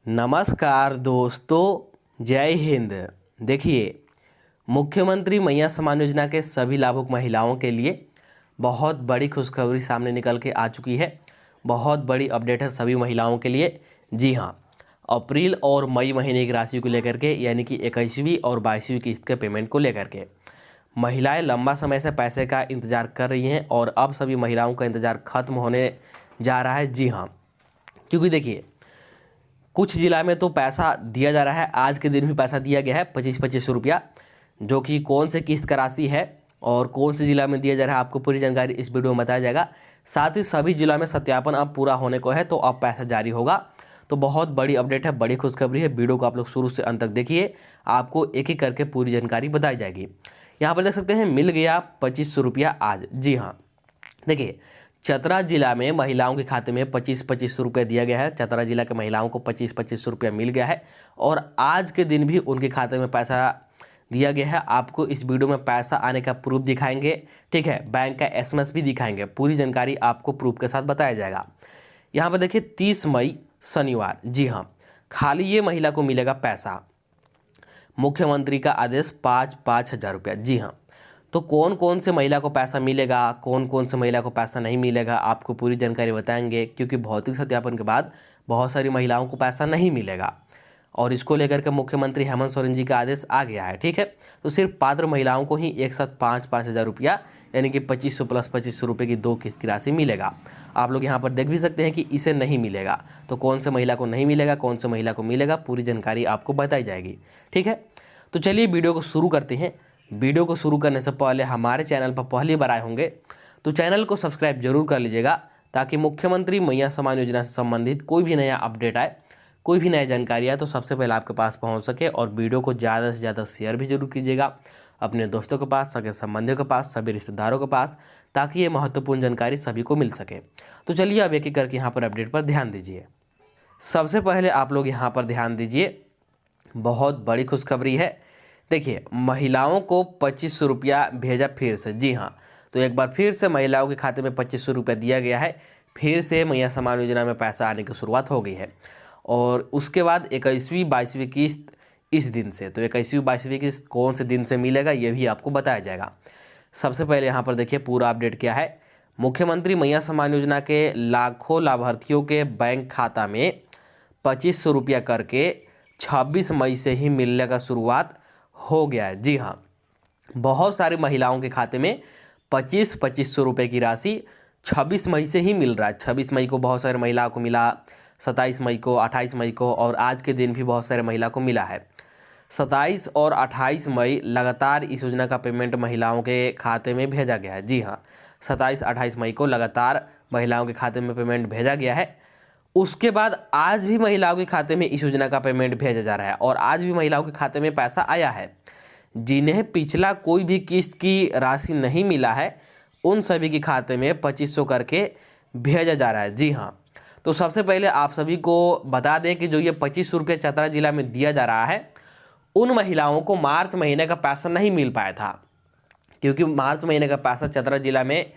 नमस्कार दोस्तों, जय हिंद। देखिए, मुख्यमंत्री मैया सम्मान योजना के सभी लाभुक महिलाओं के लिए बहुत बड़ी खुशखबरी सामने निकल के आ चुकी है। बहुत बड़ी अपडेट है सभी महिलाओं के लिए। जी हाँ, अप्रैल और मई महीने की राशि को लेकर के, यानी कि 21वीं और 22वीं किस्त के पेमेंट को लेकर के महिलाएं लंबा समय से पैसे का इंतज़ार कर रही हैं और अब सभी महिलाओं का इंतज़ार खत्म होने जा रहा है। जी हाँ, क्योंकि देखिए, कुछ ज़िला में तो पैसा दिया जा रहा है। आज के दिन भी पैसा दिया गया है 25-25 रुपया, जो कि कौन से किस्त का राशि है और कौन से ज़िला में दिया जा रहा है, आपको पूरी जानकारी इस वीडियो में बताया जाएगा। साथ ही सभी जिला में सत्यापन अब पूरा होने को है, तो अब पैसा जारी होगा। तो बहुत बड़ी अपडेट है, बड़ी खुशखबरी है। वीडियो को आप लोग शुरू से अंत तक देखिए, आपको एक एक करके पूरी जानकारी बताई जाएगी। यहाँ पर देख सकते हैं, मिल गया 2500 रुपया आज। जी हाँ, देखिए, चतरा जिला में महिलाओं के खाते में 25-25 रुपये दिया गया है। चतरा जिला के महिलाओं को 25-25 रुपया मिल गया है और आज के दिन भी उनके खाते में पैसा दिया गया है। आपको इस वीडियो में पैसा आने का प्रूफ दिखाएंगे, ठीक है, बैंक का एसएमएस भी दिखाएंगे। पूरी जानकारी आपको प्रूफ के साथ बताया जाएगा। यहाँ पर देखिए, 30 मई शनिवार, जी हाँ, खाली ये महिला को मिलेगा पैसा। मुख्यमंत्री का आदेश 5-5 हज़ार रुपया। जी हाँ, तो कौन कौन से महिला को पैसा मिलेगा, कौन कौन से महिला को पैसा नहीं मिलेगा, आपको पूरी जानकारी बताएंगे। क्योंकि भौतिक सत्यापन के बाद बहुत सारी महिलाओं को पैसा नहीं मिलेगा और इसको लेकर के मुख्यमंत्री हेमंत सोरेन जी का आदेश आ गया है, ठीक है। तो सिर्फ पात्र महिलाओं को ही एक साथ 5-5 हज़ार रुपया, यानी कि 2500 प्लस 2500 रुपये की 2 किस्त की राशि मिलेगा। आप लोग यहाँ पर देख भी सकते हैं कि इसे नहीं मिलेगा। तो कौन से महिला को नहीं मिलेगा, कौन से महिला को मिलेगा, पूरी जानकारी आपको बताई जाएगी, ठीक है। तो चलिए वीडियो को शुरू करते हैं। वीडियो को शुरू करने से पहले हमारे चैनल पर पहली बार आए होंगे तो चैनल को सब्सक्राइब जरूर कर लीजिएगा, ताकि मुख्यमंत्री मैया सम्मान योजना से संबंधित कोई भी नया अपडेट आए, कोई भी नई जानकारी आए तो सबसे पहले आपके पास पहुंच सके। और वीडियो को ज़्यादा से ज़्यादा शेयर भी जरूर कीजिएगा अपने दोस्तों के पास, सगे संबंधियों के पास, सभी रिश्तेदारों के पास, ताकि ये महत्वपूर्ण जानकारी सभी को मिल सके। तो चलिए अब एक एक करके यहाँ पर अपडेट पर ध्यान दीजिए। सबसे पहले आप लोग यहाँ पर ध्यान दीजिए, बहुत बड़ी खुशखबरी है। देखिए, महिलाओं को 2500 रुपया भेजा फिर से। जी हाँ, तो एक बार फिर से महिलाओं के खाते में 2500 रुपया दिया गया है। फिर से मैया सम्मान योजना में पैसा आने की शुरुआत हो गई है और उसके बाद 21वीं 22वीं किस्त इस दिन से। तो 21वीं 22वीं किस्त कौन से दिन से मिलेगा, ये भी आपको बताया जाएगा। सबसे पहले यहाँ पर देखिए पूरा अपडेट क्या है। मुख्यमंत्री मैया सम्मान योजना के लाखों लाभार्थियों के बैंक खाता में 2500 रुपया करके 26 मई से ही मिलने का शुरुआत हो गया है। जी हाँ, बहुत सारी महिलाओं के खाते में 25-2500 रुपये की राशि 26 मई से ही मिल रहा है। 26 मई को बहुत सारी महिलाओं को मिला, 27 मई को, 28 मई को और आज के दिन भी बहुत सारे महिला को मिला है। 27 और 28 मई लगातार इस योजना का पेमेंट महिलाओं के खाते में भेजा गया है। जी हाँ, 27-28 मई को लगातार महिलाओं के खाते में पेमेंट भेजा गया है। उसके बाद आज भी महिलाओं के खाते में इस योजना का पेमेंट भेजा जा रहा है और आज भी महिलाओं के खाते में पैसा आया है। जिन्हें पिछला कोई भी किस्त की राशि नहीं मिला है, उन सभी के खाते में 2500 करके भेजा जा रहा है। जी हाँ, तो सबसे पहले आप सभी को बता दें कि जो ये 2500 रुपये चतरा जिला में दिया जा रहा है, उन महिलाओं को मार्च महीने का पैसा नहीं मिल पाया था, क्योंकि मार्च महीने का पैसा चतरा जिला में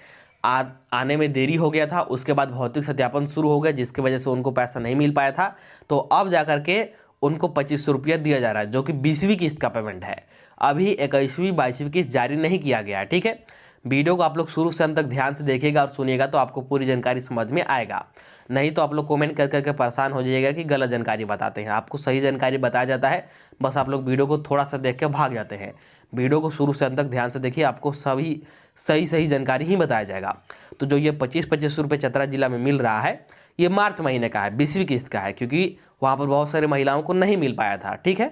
आने में देरी हो गया था। उसके बाद भौतिक सत्यापन शुरू हो गया, जिसकी वजह से उनको पैसा नहीं मिल पाया था। तो अब जाकर के उनको 2500 रुपया दिया जा रहा है, जो कि 20वीं किस्त का पेमेंट है। अभी 21वीं 22वीं किस्त जारी नहीं किया गया है, ठीक है। वीडियो को आप लोग शुरू से अंत तक ध्यान से देखिएगा और सुनिएगा, तो आपको पूरी जानकारी समझ में आएगा। नहीं तो आप लोग कमेंट कर करके परेशान हो जाइएगा कि गलत जानकारी बताते हैं। आपको सही जानकारी बताया जाता है, बस आप लोग वीडियो को थोड़ा सा देख के भाग जाते हैं। वीडियो को शुरू से अंत तक ध्यान से देखिए, आपको सभी सही जानकारी ही बताया जाएगा। तो जो ये 25-25 रुपये चतरा जिला में मिल रहा है, ये मार्च महीने का है, 20वीं किस्त का है, क्योंकि वहाँ पर बहुत सारी महिलाओं को नहीं मिल पाया था, ठीक है।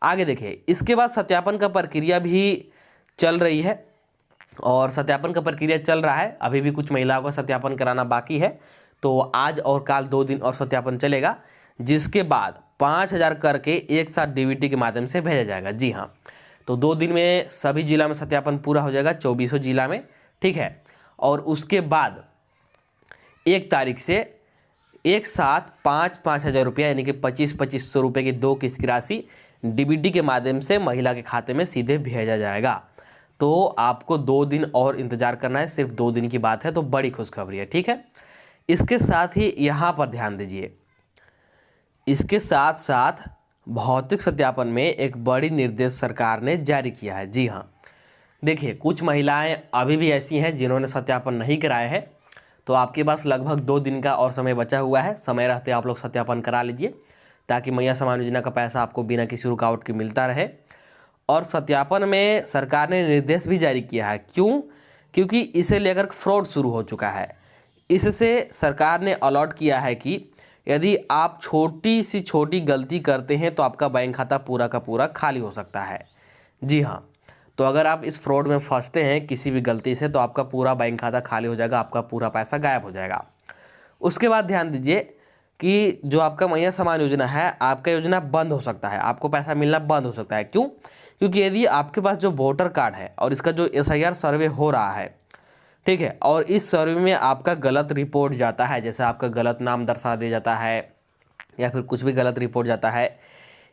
आगे देखिए, इसके बाद सत्यापन का प्रक्रिया भी चल रही है और सत्यापन का प्रक्रिया चल रहा है। अभी भी कुछ महिलाओं का सत्यापन कराना बाकी है, तो आज और कल 2 दिन और सत्यापन चलेगा, जिसके बाद 5000 करके एक साथ डीबीटी के माध्यम से भेजा जाएगा। जी हाँ, तो 2 दिन में सभी जिला में सत्यापन पूरा हो जाएगा, 24 जिला में, ठीक है। और उसके बाद 1 तारीख से एक साथ 5-5 हज़ार रुपया, यानी कि 25-2500 रुपये की 2 किस्त की राशि डीबीटी के माध्यम से महिला के खाते में सीधे भेजा जाएगा। तो आपको 2 दिन और इंतजार करना है, सिर्फ 2 दिन की बात है, तो बड़ी खुशखबरी है, ठीक है। इसके साथ ही यहाँ पर ध्यान दीजिए, इसके साथ साथ भौतिक सत्यापन में एक बड़ी निर्देश सरकार ने जारी किया है। जी हाँ, देखिए कुछ महिलाएं अभी भी ऐसी हैं जिन्होंने सत्यापन नहीं कराया है, तो आपके पास लगभग 2 दिन का और समय बचा हुआ है। समय रहते आप लोग सत्यापन करा लीजिए ताकि मैया सम्मान योजना का पैसा आपको बिना किसी रुकावट के मिलता रहे। और सत्यापन में सरकार ने निर्देश भी जारी किया है। क्यों? क्योंकि इसे लेकर फ्रॉड शुरू हो चुका है। इससे सरकार ने अलर्ट किया है कि यदि आप छोटी से छोटी गलती करते हैं तो आपका बैंक खाता पूरा का पूरा खाली हो सकता है। जी हाँ, तो अगर आप इस फ्रॉड में फंसते हैं किसी भी गलती से तो आपका पूरा बैंक खाता खाली हो जाएगा, आपका पूरा पैसा गायब हो जाएगा। उसके बाद ध्यान दीजिए कि जो आपका मैया सम्मान योजना है, आपका योजना बंद हो सकता है, आपको पैसा मिलना बंद हो सकता है। क्यों? क्योंकि यदि आपके पास जो वोटर कार्ड है और इसका जो SIR सर्वे हो रहा है, ठीक है, और इस सर्वे में आपका गलत रिपोर्ट जाता है, जैसे आपका गलत नाम दर्शा दिया जाता है या फिर कुछ भी गलत रिपोर्ट जाता है,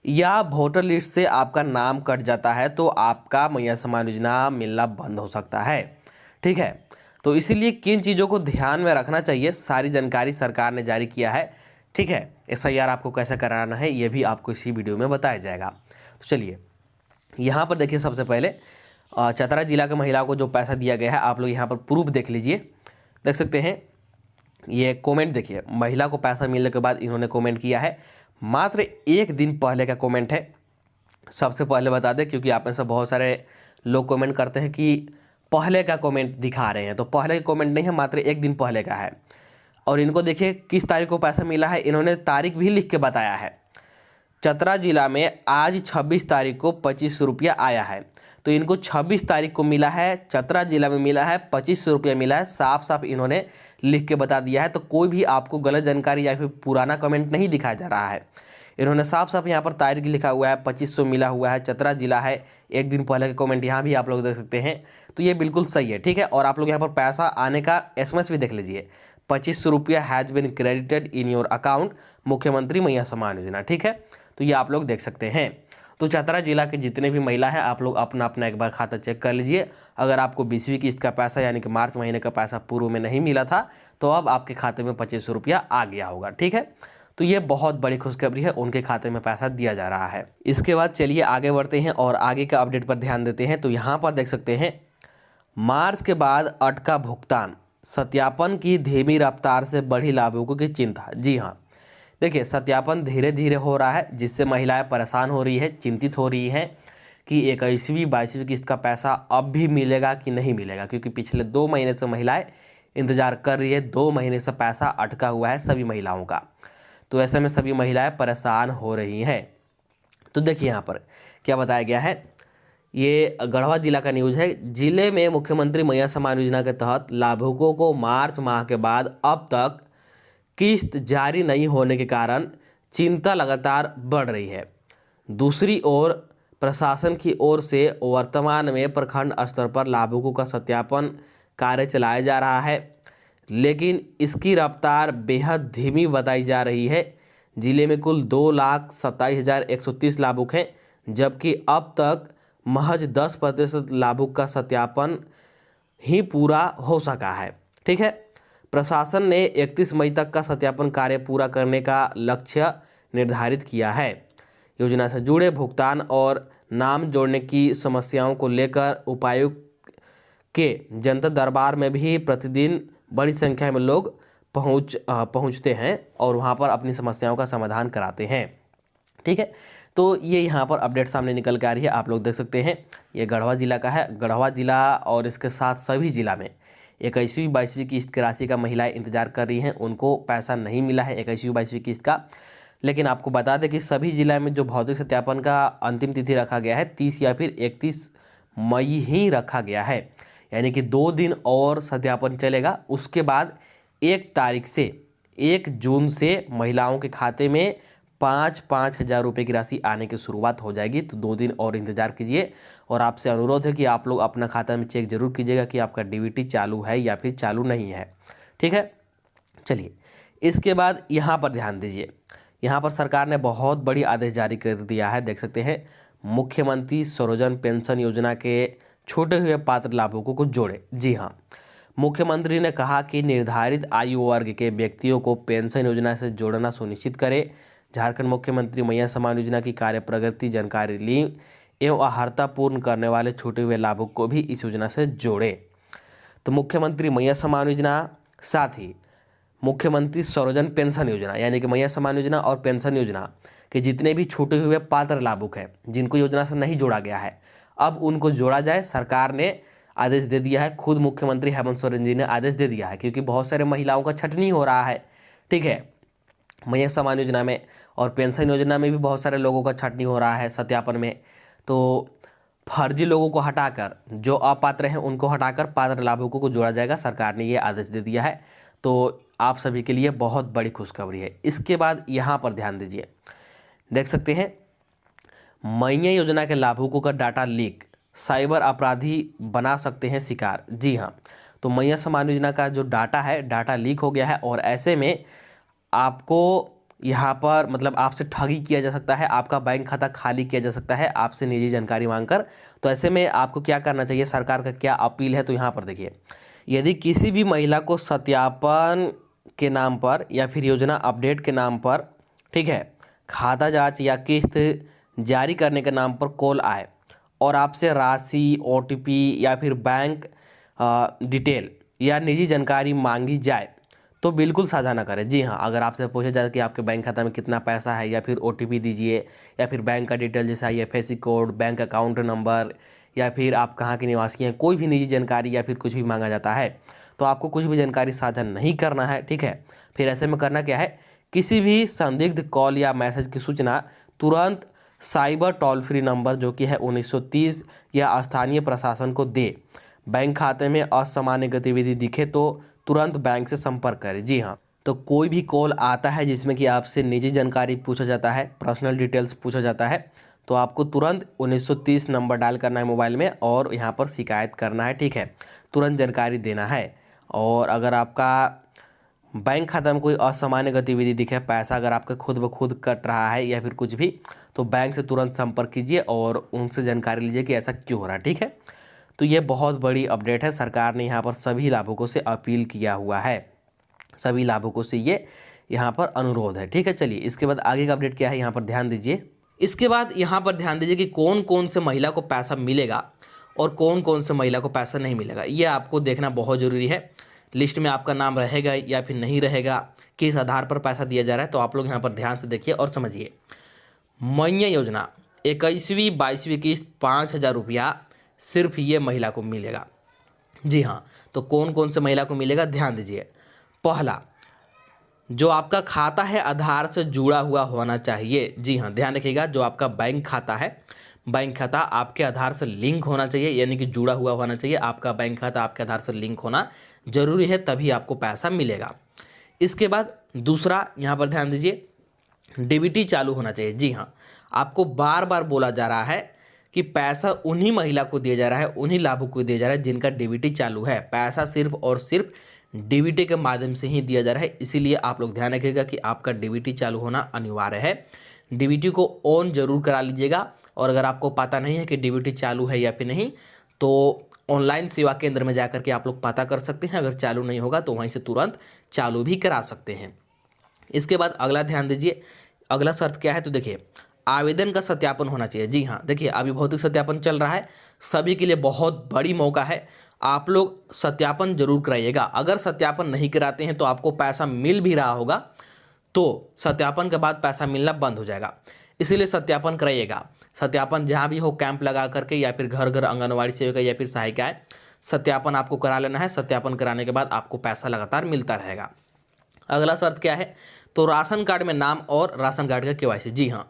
या वोटर लिस्ट से आपका नाम कट जाता है, तो आपका मैया सम्मान योजना मिलना बंद हो सकता है। ठीक है, तो इसीलिए किन चीज़ों को ध्यान में रखना चाहिए, सारी जानकारी सरकार ने जारी किया है। ठीक है, SIR आपको कैसे कराना है ये भी आपको इसी वीडियो में बताया जाएगा। तो चलिए यहाँ पर देखिए, सबसे पहले चतरा जिला के महिलाओं को जो पैसा दिया गया है, आप लोग यहाँ पर प्रूफ देख लीजिए। देख सकते हैं ये कमेंट, देखिए महिला को पैसा मिलने के बाद इन्होंने कमेंट किया है। मात्र 1 दिन पहले का कमेंट है। सबसे पहले बता दें, क्योंकि आप में से बहुत सारे लोग कमेंट करते हैं कि पहले का कमेंट दिखा रहे हैं, तो पहले का कमेंट नहीं है, मात्र 1 दिन पहले का है। और इनको देखिए किस तारीख को पैसा मिला है, इन्होंने तारीख भी लिख के बताया है। चतरा जिला में आज 26 तारीख को 2500 रुपया आया है, तो इनको 26 तारीख को मिला है, चतरा जिला में मिला है, 2500 रुपया मिला है। साफ साफ इन्होंने लिख के बता दिया है, तो कोई भी आपको गलत जानकारी या फिर पुराना कमेंट नहीं दिखाया जा रहा है। इन्होंने साफ साफ यहाँ पर तारीख लिखा हुआ है, 2500 मिला हुआ है, चतरा जिला है। 1 दिन पहले का कमेंट यहाँ भी आप लोग देख सकते हैं, तो ये बिल्कुल सही है। ठीक है, और आप लोग यहाँ पर पैसा आने का SMS भी देख लीजिए, 2500 रुपया has been credited in your account, मुख्यमंत्री मैया सम्मान योजना। ठीक है, तो ये आप लोग देख सकते हैं। तो चतरा जिला के जितने भी महिला हैं, आप लोग अपना अपना एक बार खाता चेक कर लीजिए। अगर आपको 20वीं किस्त का पैसा यानी कि मार्च महीने का पैसा पूर्व में नहीं मिला था, तो अब आपके खाते में 2500 रुपया आ गया होगा। ठीक है, तो ये बहुत बड़ी खुशखबरी है, उनके खाते में पैसा दिया जा रहा है। इसके बाद चलिए आगे बढ़ते हैं और आगे का अपडेट पर ध्यान देते हैं। तो यहाँ पर देख सकते हैं, मार्च के बाद अटका भुगतान, सत्यापन की धीमी रफ्तार से बढ़ी लाभुकों की चिंता। जी हाँ, देखिए सत्यापन धीरे धीरे हो रहा है, जिससे महिलाएं परेशान हो रही है, चिंतित हो रही हैं कि 21वीं 22वीं किस्त का पैसा अब भी मिलेगा कि नहीं मिलेगा, क्योंकि पिछले 2 महीने से महिलाएं इंतजार कर रही है। 2 महीने से पैसा अटका हुआ है सभी महिलाओं का, तो ऐसे में सभी महिलाएं परेशान हो रही हैं। तो देखिए यहाँ पर क्या बताया गया है, ये गढ़वा जिला का न्यूज़ है। जिले में मुख्यमंत्री मैया सम्मान योजना के तहत लाभुकों को मार्च माह के बाद अब तक किस्त जारी नहीं होने के कारण चिंता लगातार बढ़ रही है। दूसरी ओर प्रशासन की ओर से वर्तमान में प्रखंड स्तर पर लाभुकों का सत्यापन कार्य चलाया जा रहा है, लेकिन इसकी रफ्तार बेहद धीमी बताई जा रही है। जिले में कुल 2,27,130 लाभुक हैं, जबकि अब तक महज 10% लाभुक का सत्यापन ही पूरा हो सका है। ठीक है, प्रशासन ने 31 मई तक का सत्यापन कार्य पूरा करने का लक्ष्य निर्धारित किया है। योजना से जुड़े भुगतान और नाम जोड़ने की समस्याओं को लेकर उपायुक्त के जनता दरबार में भी प्रतिदिन बड़ी संख्या में लोग पहुंचते हैं और वहां पर अपनी समस्याओं का समाधान कराते हैं। ठीक है, तो ये यहाँ पर अपडेट सामने निकल के आ रही है, आप लोग देख सकते हैं। ये गढ़वा जिला का है। गढ़वा जिला और इसके साथ सभी जिला में 21वीं 22वीं किस्त की राशि का महिलाएं इंतजार कर रही हैं, उनको पैसा नहीं मिला है 21वीं 22वीं किस्त का। लेकिन आपको बता दें कि सभी जिला में जो भौतिक सत्यापन का अंतिम तिथि रखा गया है 30 या फिर 31 मई ही रखा गया है, यानी कि 2 दिन और सत्यापन चलेगा। उसके बाद 1 तारीख से 1 जून से महिलाओं के खाते में 5-5 हज़ार रुपये की राशि आने की शुरुआत हो जाएगी। तो 2 दिन और इंतज़ार कीजिए, और आपसे अनुरोध है कि आप लोग अपना खाता में चेक जरूर कीजिएगा कि आपका DBT चालू है या फिर चालू नहीं है। ठीक है, चलिए इसके बाद यहाँ पर ध्यान दीजिए। यहाँ पर सरकार ने बहुत बड़ी आदेश जारी कर दिया है, देख सकते हैं। मुख्यमंत्री स्वरोजगार पेंशन योजना के छूटे हुए पात्र लाभुकों को जोड़े। जी हाँ, मुख्यमंत्री ने कहा कि निर्धारित आयु वर्ग के व्यक्तियों को पेंशन योजना से जोड़ना सुनिश्चित करें। झारखंड मुख्यमंत्री मैया सम्मान योजना की कार्य प्रगति जानकारी ली एवं अर्हता पूर्ण करने वाले छूटे हुए लाभुक को भी इस योजना से जोड़े। तो मुख्यमंत्री मैया सम्मान योजना, साथ ही मुख्यमंत्री स्वरोजगार पेंशन योजना यानी कि मैया सम्मान योजना और पेंशन योजना के जितने भी छूटे हुए पात्र लाभुक हैं जिनको योजना से नहीं जोड़ा गया है, अब उनको जोड़ा जाए। सरकार ने आदेश दे दिया है, खुद मुख्यमंत्री हेमंत सोरेन जी ने आदेश दे दिया है, क्योंकि बहुत सारे महिलाओं का छटनी हो रहा है। ठीक है, मैया सम्मान योजना में और पेंशन योजना में भी बहुत सारे लोगों का छटनी हो रहा है सत्यापन में। तो फर्जी लोगों को हटाकर, जो अपात्र हैं उनको हटाकर पात्र लाभुकों को जोड़ा जाएगा। सरकार ने ये आदेश दे दिया है, तो आप सभी के लिए बहुत बड़ी खुशखबरी है। इसके बाद यहाँ पर ध्यान दीजिए, देख सकते हैं मैया योजना के लाभुकों का डाटा लीक, साइबर अपराधी बना सकते हैं शिकार। जी हाँ, तो मैया सम्मान योजना का जो डाटा है, डाटा लीक हो गया है और ऐसे में आपको यहाँ पर मतलब आपसे ठगी किया जा सकता है, आपका बैंक खाता खाली किया जा सकता है आपसे निजी जानकारी मांगकर। तो ऐसे में आपको क्या करना चाहिए, सरकार का क्या अपील है, तो यहाँ पर देखिए, यदि किसी भी महिला को सत्यापन के नाम पर या फिर योजना अपडेट के नाम पर, ठीक है, खाता जांच या किस्त जारी करने के नाम पर कॉल आए और आपसे राशि, ओटीपी या फिर बैंक डिटेल या निजी जानकारी मांगी जाए तो बिल्कुल साझा ना करें। जी हाँ, अगर आपसे पूछा जाए कि आपके बैंक खाता में कितना पैसा है या फिर ओटीपी दीजिए या फिर बैंक का डिटेल जैसा IFSC code, bank account number या फिर आप कहाँ के निवासी हैं, कोई भी निजी जानकारी या फिर कुछ भी मांगा जाता है तो आपको कुछ भी जानकारी साझा नहीं करना है। ठीक है, फिर ऐसे में करना क्या है, किसी भी संदिग्ध कॉल या मैसेज की सूचना तुरंत साइबर टोल फ्री नंबर जो कि है 1930 या स्थानीय प्रशासन को दे। बैंक खाते में असामान्य गतिविधि दिखे तो तुरंत बैंक से संपर्क करें। जी हाँ, तो कोई भी कॉल आता है जिसमें कि आपसे निजी जानकारी पूछा जाता है, पर्सनल डिटेल्स पूछा जाता है, तो आपको तुरंत 1930 नंबर डायल करना है मोबाइल में और यहाँ पर शिकायत करना है। ठीक है, तुरंत जानकारी देना है। और अगर आपका बैंक खाता में कोई असामान्य गतिविधि दिखे, पैसा अगर आपका खुद ब खुद कट रहा है या फिर कुछ भी, तो बैंक से तुरंत संपर्क कीजिए और उनसे जानकारी लीजिए कि ऐसा क्यों हो रहा है। ठीक है, तो ये बहुत बड़ी अपडेट है। सरकार ने यहाँ पर सभी लाभुकों से अपील किया हुआ है, सभी लाभुकों से ये यहाँ पर अनुरोध है। ठीक है, चलिए इसके बाद आगे का अपडेट क्या है यहाँ पर ध्यान दीजिए। इसके बाद यहाँ पर ध्यान दीजिए कि कौन कौन से महिला को पैसा मिलेगा और कौन कौन से महिला को पैसा नहीं मिलेगा, ये आपको देखना बहुत ज़रूरी है। लिस्ट में आपका नाम रहेगा या फिर नहीं रहेगा, किस आधार पर पैसा दिया जा रहा है, तो आप लोग यहाँ पर ध्यान से देखिए और समझिए। मैया योजना 21वीं 22वीं किस्त 5,000 रुपया सिर्फ ये महिला को मिलेगा। जी हाँ, तो कौन कौन से महिला को मिलेगा ध्यान दीजिए। पहला, जो आपका खाता है आधार से जुड़ा हुआ होना चाहिए। जी हाँ, ध्यान रखिएगा, जो आपका बैंक खाता है, बैंक खाता आपके आधार से लिंक होना चाहिए, यानी कि जुड़ा हुआ होना चाहिए। आपका बैंक खाता आपके आधार से लिंक होना जरूरी है, तभी आपको पैसा मिलेगा। इसके बाद दूसरा यहाँ पर ध्यान दीजिए, डीबीटी चालू होना चाहिए। जी हाँ, आपको बार बार बोला जा रहा है कि पैसा उन्हीं महिला को दिया जा रहा है, उन्हीं लाभुक को दिया जा रहा है जिनका डीबीटी चालू है। पैसा सिर्फ और सिर्फ डीबीटी के माध्यम से ही दिया जा रहा है, इसीलिए आप लोग ध्यान रखिएगा कि आपका डीबीटी चालू होना अनिवार्य है। डीबीटी को ऑन जरूर करा लीजिएगा, और अगर आपको पता नहीं है कि डीबीटी चालू है या फिर नहीं, तो ऑनलाइन सेवा केंद्र में जाकर के आप लोग पता कर सकते हैं। अगर चालू नहीं होगा तो वहीं से तुरंत चालू भी करा सकते हैं। इसके बाद अगला ध्यान दीजिए, अगला शर्त क्या है, तो देखिए आवेदन का सत्यापन होना चाहिए। जी हाँ, देखिए अभी भौतिक सत्यापन चल रहा है, सभी के लिए बहुत बड़ी मौका है, आप लोग सत्यापन जरूर कराइएगा। अगर सत्यापन नहीं कराते हैं तो आपको पैसा मिल भी रहा होगा तो सत्यापन के बाद पैसा मिलना बंद हो जाएगा, इसीलिए सत्यापन कराइएगा। सत्यापन जहाँ भी हो कैंप लगा करके या फिर घर घर आंगनवाड़ी सेविका या फिर सहायिकाएं, सत्यापन आपको करा लेना है। सत्यापन कराने के बाद आपको पैसा लगातार मिलता रहेगा। अगला शर्त क्या है, तो राशन कार्ड में नाम और राशन कार्ड का केवाईसी। जी हाँ,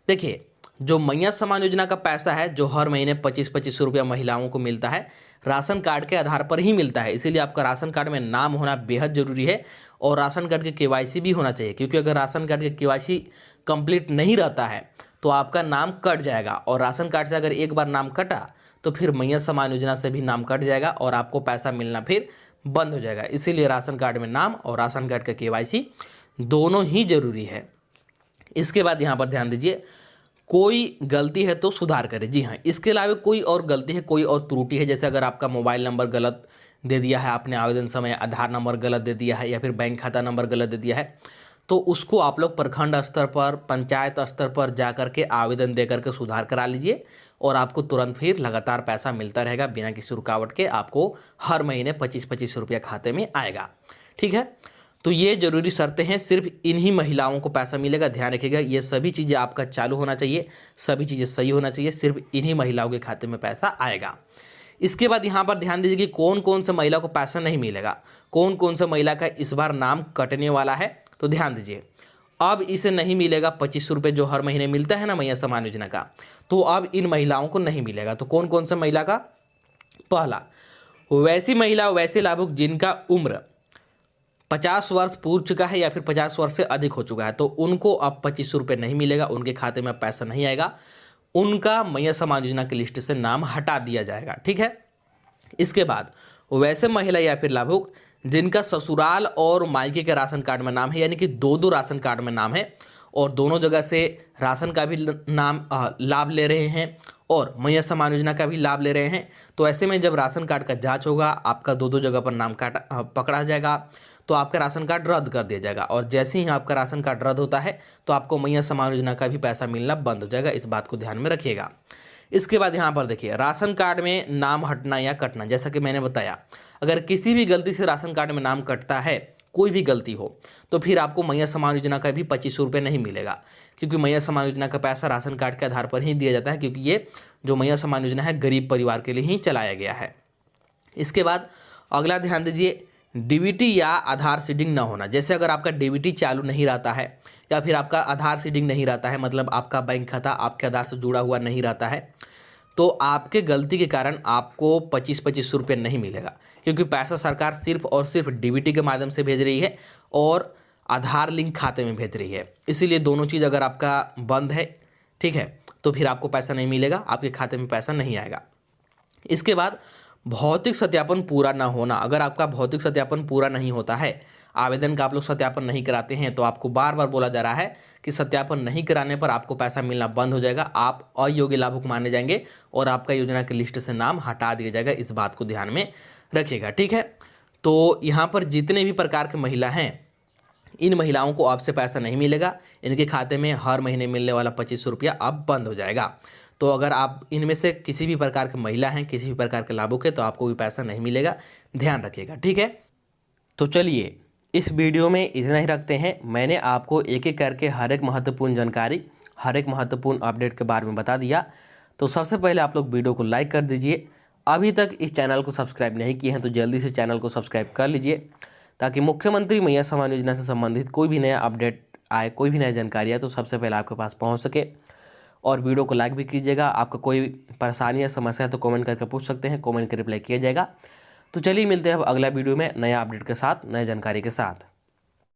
देखिए जो मैया सम्मान योजना का पैसा है, जो हर महीने 25-25 रुपया महिलाओं को मिलता है, राशन कार्ड के आधार पर ही मिलता है, इसीलिए आपका राशन कार्ड में नाम होना बेहद ज़रूरी है और राशन कार्ड के केवाईसी भी होना चाहिए, क्योंकि अगर राशन कार्ड के केवाईसी कंप्लीट नहीं रहता है तो आपका नाम कट जाएगा, और राशन कार्ड से अगर एक बार नाम कटा तो फिर मैया सम्मान योजना से भी नाम कट जाएगा और आपको पैसा मिलना फिर बंद हो जाएगा। इसीलिए राशन कार्ड में नाम और राशन कार्ड का केवाईसी दोनों ही जरूरी है। इसके बाद यहाँ पर ध्यान दीजिए, कोई गलती है तो सुधार करें। जी हाँ, इसके अलावा कोई और गलती है, कोई और त्रुटि है, जैसे अगर आपका मोबाइल नंबर गलत दे दिया है आपने आवेदन समय, आधार नंबर गलत दे दिया है या फिर बैंक खाता नंबर गलत दे दिया है, तो उसको आप लोग प्रखंड स्तर पर, पंचायत स्तर पर जा कर के आवेदन दे करके सुधार करा लीजिए और आपको तुरंत फिर लगातार पैसा मिलता रहेगा बिना किसी रुकावट के। आपको हर महीने 25-25 रुपया खाते में आएगा। ठीक है, तो ये जरूरी शर्तें हैं, सिर्फ इन्हीं महिलाओं को पैसा मिलेगा। ध्यान रखिएगा, ये सभी चीज़ें आपका चालू होना चाहिए, सभी चीज़ें सही होना चाहिए, सिर्फ इन्हीं महिलाओं के खाते में पैसा आएगा। इसके बाद यहाँ पर ध्यान दीजिए कि कौन कौन से महिला को पैसा नहीं मिलेगा, कौन कौन से महिला का इस बार नाम कटने वाला है। तो ध्यान दीजिए, अब इसे नहीं मिलेगा 25 रुपये जो हर महीने मिलता है ना मैया सम्मान योजना का, तो अब इन महिलाओं को नहीं मिलेगा। तो कौन कौन सा महिला का? पहला, वैसी महिला, वैसे लाभुक जिनका उम्र 50 वर्ष पूर्व चुका है या फिर 50 वर्ष से अधिक हो चुका है, तो उनको अब 25 रुपये नहीं मिलेगा, उनके खाते में पैसा नहीं आएगा, उनका मैया सम्मान योजना की लिस्ट से नाम हटा दिया जाएगा। ठीक है, इसके बाद वैसे महिला या फिर लाभुक जिनका ससुराल और मायके के राशन कार्ड में नाम है, यानी कि दो राशन कार्ड में नाम है और दोनों जगह से राशन का भी नाम लाभ ले रहे हैं और मैया सम्मान योजना का भी लाभ ले रहे हैं, तो ऐसे में जब राशन कार्ड का जांच होगा, आपका दो जगह पर नाम पकड़ा जाएगा, तो आपका राशन कार्ड रद्द कर दिया जाएगा और जैसे ही आपका राशन कार्ड रद्द होता है तो आपको मैया सम्मान योजना का भी पैसा मिलना बंद हो जाएगा। इस बात को ध्यान में रखिएगा। इसके बाद यहाँ पर देखिए, राशन कार्ड में नाम हटना या कटना, जैसा कि मैंने बताया, अगर किसी भी गलती से राशन कार्ड में नाम कटता है, कोई भी गलती हो, तो फिर आपको मैया सम्मान योजना का भी 25 रुपये नहीं मिलेगा, क्योंकि मैया सम्मान योजना का पैसा राशन कार्ड के आधार पर ही दिया जाता है, क्योंकि ये जो मैया सम्मान योजना है गरीब परिवार के लिए ही चलाया गया है। इसके बाद अगला ध्यान दीजिए, डीबीटी या आधार सीडिंग न होना। जैसे अगर आपका डीबीटी चालू नहीं रहता है या फिर आपका आधार सीडिंग नहीं रहता है, मतलब आपका बैंक खाता आपके आधार से जुड़ा हुआ नहीं रहता है, तो आपके गलती के कारण आपको 25-25 रुपये नहीं मिलेगा, क्योंकि पैसा सरकार सिर्फ और सिर्फ डीबीटी के माध्यम से भेज रही है और आधार लिंक खाते में भेज रही है। इसीलिए दोनों चीज़ अगर आपका बंद है, ठीक है, तो फिर आपको पैसा नहीं मिलेगा, आपके खाते में पैसा नहीं आएगा। इसके बाद भौतिक सत्यापन पूरा ना होना। अगर आपका भौतिक सत्यापन पूरा नहीं होता है, आवेदन का आप लोग सत्यापन नहीं कराते हैं, तो आपको बार बार बोला जा रहा है कि सत्यापन नहीं कराने पर आपको पैसा मिलना बंद हो जाएगा, आप अयोग्य लाभुक माने जाएंगे और आपका योजना की लिस्ट से नाम हटा दिया जाएगा। इस बात को ध्यान में रखिएगा। ठीक है, तो यहाँ पर जितने भी प्रकार की महिला हैं, इन महिलाओं को आपसे पैसा नहीं मिलेगा, इनके खाते में हर महीने मिलने वाला 25 रुपया अब बंद हो जाएगा। तो अगर आप इनमें से किसी भी प्रकार की महिला हैं, किसी भी प्रकार के लाभुक है, तो आपको भी पैसा नहीं मिलेगा, ध्यान रखिएगा। ठीक है, तो चलिए इस वीडियो में इतना ही रखते हैं। मैंने आपको एक एक करके हर एक महत्वपूर्ण जानकारी, हर एक महत्वपूर्ण अपडेट के बारे में बता दिया। तो सबसे पहले आप लोग वीडियो को लाइक कर दीजिए। अभी तक इस चैनल को सब्सक्राइब नहीं किए हैं तो जल्दी से चैनल को सब्सक्राइब कर लीजिए, ताकि मुख्यमंत्री मैया सम्मान योजना से संबंधित कोई भी नया अपडेट आए, कोई भी नई जानकारी आए, तो सबसे पहले आपके पास पहुंच सके। और वीडियो को लाइक भी कीजिएगा। आपका कोई परेशानी या समस्या है तो कमेंट करके पूछ सकते हैं, कमेंट के रिप्लाई किया जाएगा। तो चलिए मिलते हैं अब अगला वीडियो में नया अपडेट के साथ, नई जानकारी के साथ।